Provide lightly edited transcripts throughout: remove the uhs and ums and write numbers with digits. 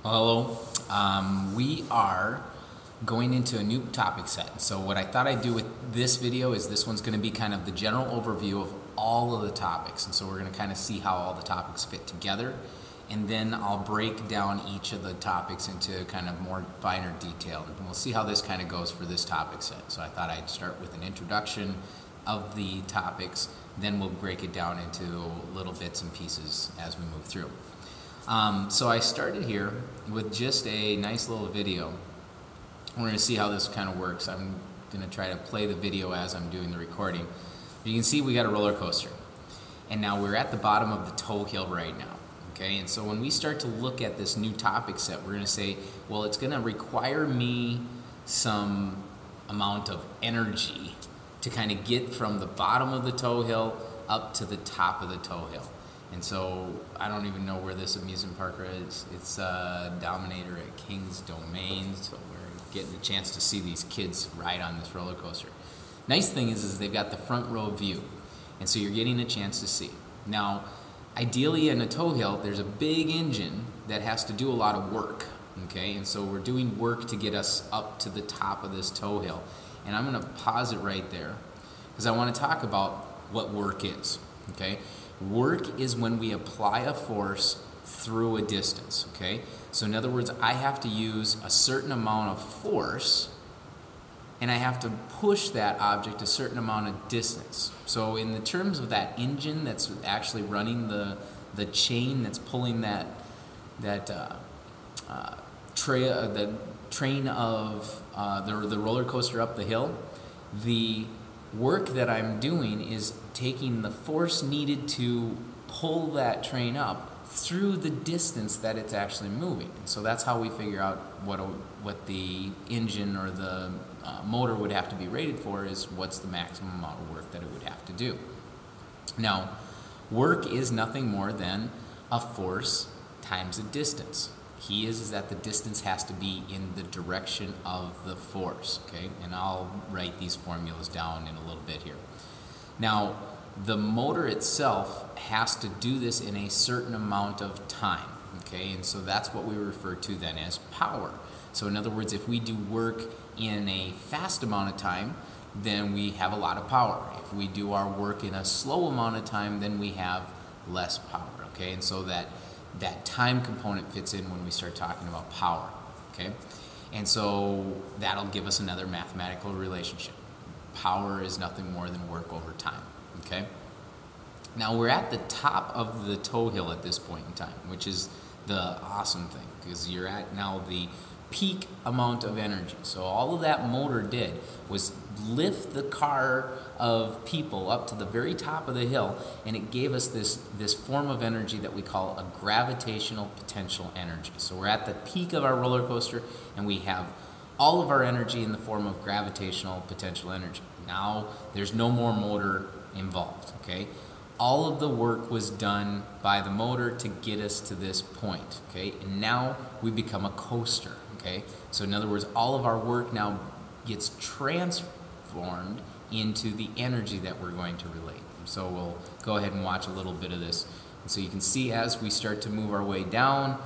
Hello. We are going into a new topic set. So what I thought I'd do with this video is this one's going to be kind of the general overview of all of the topics. And so we're going to kind of see how all the topics fit together. And then I'll break down each of the topics into kind of more finer detail. And we'll see how this kind of goes for this topic set. So I thought I'd start with an introduction of the topics. Then we'll break it down into little bits and pieces as we move through. So I started here with just a nice little video. We're going to see how this kind of works. I'm going to try to play the video as I'm doing the recording. You can see we got a roller coaster. And now we're at the bottom of the toe hill right now. Okay, and so when we start to look at this new topic set, we're going to say, well, it's going to require me some amount of energy to kind of get from the bottom of the toe hill up to the top of the toe hill. And so I don't even know where this amusement park is. It's Dominator at King's Domain. So we're getting a chance to see these kids ride on this roller coaster. Nice thing is they've got the front row view. And so you're getting a chance to see. Now, ideally in a toe hill, there's a big engine that has to do a lot of work. Okay, and so we're doing work to get us up to the top of this toe hill. And I'm going to pause it right there because I want to talk about what work is. Okay. Work is when we apply a force through a distance, okay? So in other words, I have to use a certain amount of force and I have to push that object a certain amount of distance. So in the terms of that engine that's actually running the chain that's pulling the train of the roller coaster up the hill, the work that I'm doing is taking the force needed to pull that train up through the distance that it's actually moving. And so that's how we figure out what the engine or the motor would have to be rated for, is what's the maximum amount of work that it would have to do. Now, work is nothing more than a force times a distance. Key is that the distance has to be in the direction of the force, okay? And I'll write these formulas down in a little bit here. Now, the motor itself has to do this in a certain amount of time, okay? And so that's what we refer to then as power. So in other words, if we do work in a fast amount of time, then we have a lot of power. If we do our work in a slow amount of time, then we have less power, okay? And so that time component fits in when we start talking about power, okay? And so that'll give us another mathematical relationship. Power is nothing more than work over time, okay? Now we're at the top of the toe hill at this point in time, which is the awesome thing, because you're at now the peak amount of energy. So all of that motor did was lift the car of people up to the very top of the hill, and it gave us this form of energy that we call a gravitational potential energy. So we're at the peak of our roller coaster, and we have all of our energy in the form of gravitational potential energy. Now there's no more motor involved, okay? All of the work was done by the motor to get us to this point, okay? And now we become a coaster, okay? So in other words, all of our work now gets transformed into the energy that we're going to relate. So we'll go ahead and watch a little bit of this. And so you can see as we start to move our way down,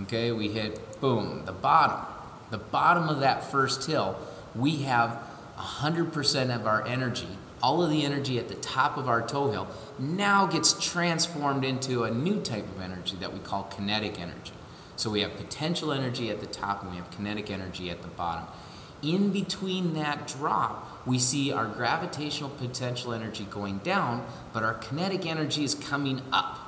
okay, we hit, boom, the bottom. The bottom of that first hill, we have 100% of our energy. All of the energy at the top of our toe hill now gets transformed into a new type of energy that we call kinetic energy. So we have potential energy at the top and we have kinetic energy at the bottom. In between that drop, we see our gravitational potential energy going down, but our kinetic energy is coming up.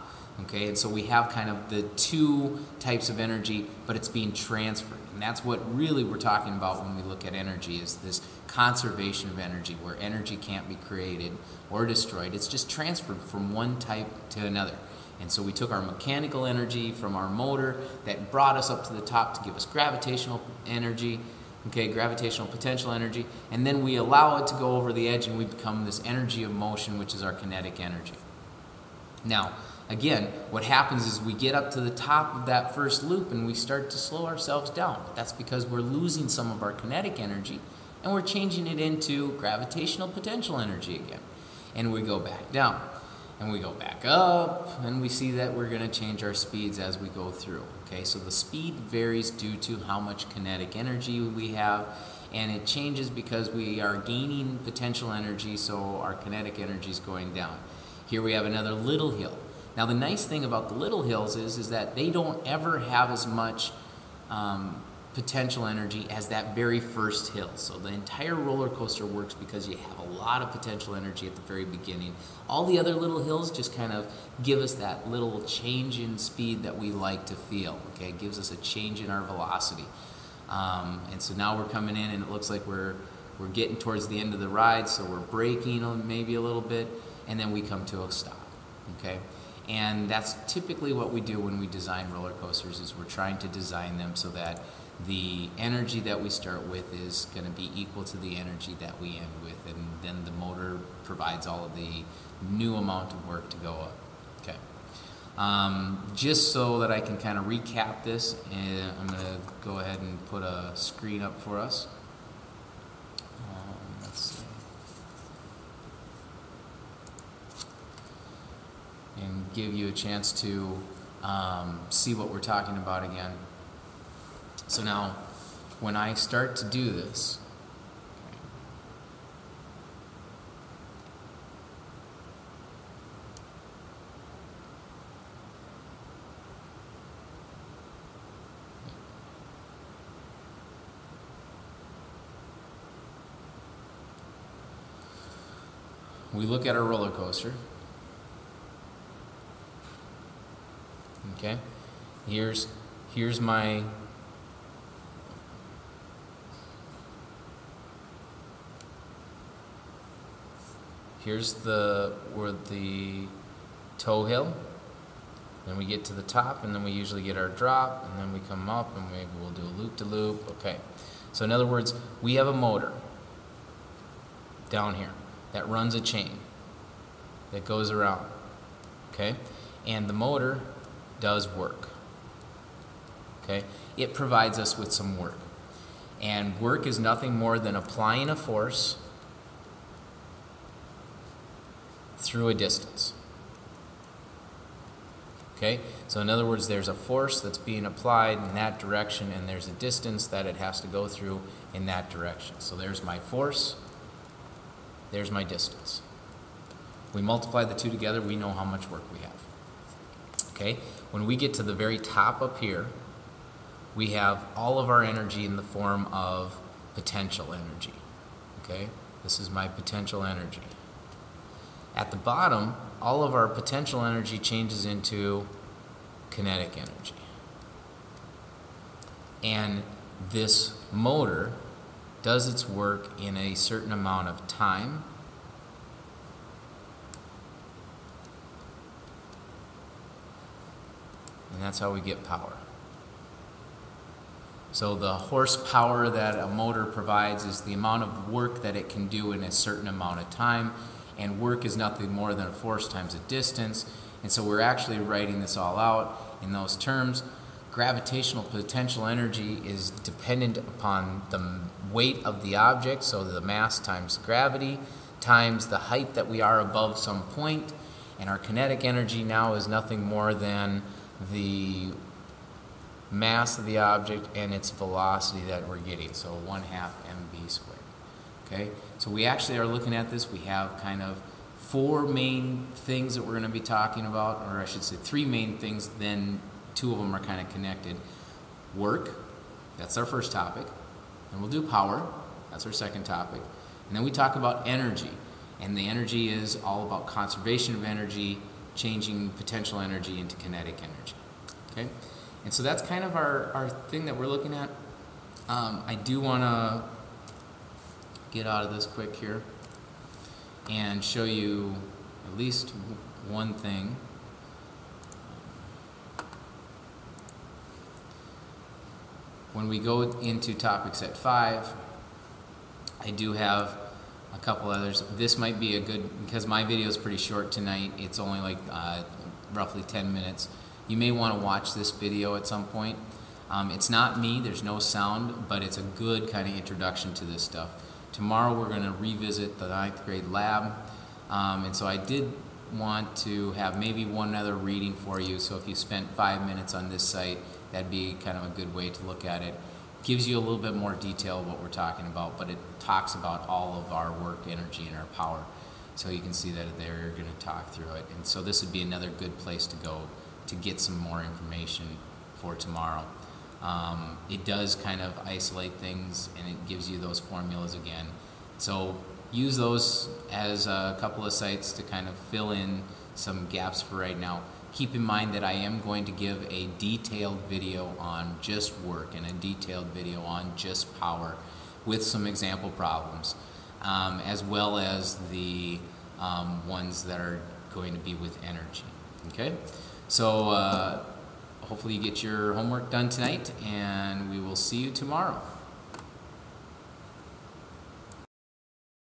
Okay, and so we have kind of the two types of energy, but it's being transferred. And that's what really we're talking about when we look at energy, is this conservation of energy, where energy can't be created or destroyed. It's just transferred from one type to another. And so we took our mechanical energy from our motor that brought us up to the top to give us gravitational energy, okay, gravitational potential energy, and then we allow it to go over the edge and we become this energy of motion, which is our kinetic energy. Now, again, what happens is we get up to the top of that first loop and we start to slow ourselves down. That's because we're losing some of our kinetic energy and we're changing it into gravitational potential energy again. And we go back down. And we go back up, and we see that we're going to change our speeds as we go through. Okay, so the speed varies due to how much kinetic energy we have, and it changes because we are gaining potential energy, so our kinetic energy is going down. Here we have another little hill. Now the nice thing about the little hills is that they don't ever have as much potential energy as that very first hill. So the entire roller coaster works because you have a lot of potential energy at the very beginning. All the other little hills just kind of give us that little change in speed that we like to feel. Okay, it gives us a change in our velocity. And so now we're coming in and it looks like we're getting towards the end of the ride, so we're braking maybe a little bit, and then we come to a stop. Okay, and that's typically what we do when we design roller coasters, is we're trying to design them so that the energy that we start with is going to be equal to the energy that we end with, and then the motor provides all of the new amount of work to go up. Okay. Just so that I can kind of recap this, I'm going to go ahead and put a screen up for us. Let's see. And give you a chance to see what we're talking about again. So now, when I start to do this, we look at our roller coaster. Okay, here's my where the toe hill. Then we get to the top, and then we usually get our drop, and then we come up, and maybe we'll do a loop-to-loop. Okay, so in other words, we have a motor down here that runs a chain that goes around. Okay, and the motor does work. Okay, it provides us with some work, and work is nothing more than applying a force through a distance. Okay, so in other words, there's a force that's being applied in that direction, and there's a distance that it has to go through in that direction. So there's my force, there's my distance. We multiply the two together, we know how much work we have. Okay, when we get to the very top up here, we have all of our energy in the form of potential energy. Okay, this is my potential energy. At the bottom, all of our potential energy changes into kinetic energy. And this motor does its work in a certain amount of time. And that's how we get power. So the horsepower that a motor provides is the amount of work that it can do in a certain amount of time. And work is nothing more than a force times a distance. And so we're actually writing this all out in those terms. Gravitational potential energy is dependent upon the weight of the object, so the mass times gravity, times the height that we are above some point. And our kinetic energy now is nothing more than the mass of the object and its velocity that we're getting, so 1/2 mv squared. Okay, so we actually are looking at this. We have kind of 4 main things that we're going to be talking about, or I should say 3 main things, then 2 of them are kind of connected. Work, that's our first topic. And we'll do power, that's our second topic. And then we talk about energy, and the energy is all about conservation of energy, changing potential energy into kinetic energy. Okay, and so that's kind of our thing that we're looking at. I do want to get out of this quick here and show you at least one thing. When we go into topics at 5, I do have a couple others. This might be a good, because my video is pretty short tonight, it's only like roughly 10 minutes. You may want to watch this video at some point. It's not me, there's no sound, but it's a good kind of introduction to this stuff. Tomorrow we're going to revisit the 9th grade lab, and so I did want to have maybe one other reading for you, so if you spent 5 minutes on this site, That'd be kind of a good way to look at it. Gives you a little bit more detail of what we're talking about, but it talks about all of our work, energy, and our power. So you can see that they're going to talk through it. And so this would be another good place to go to get some more information for tomorrow. It does kind of isolate things, and it gives you those formulas again. So use those as a couple of sites to kind of fill in some gaps for right now. Keep in mind that I am going to give a detailed video on just work and a detailed video on just power with some example problems, as well as the ones that are going to be with energy. Okay, so hopefully you get your homework done tonight, and we will see you tomorrow.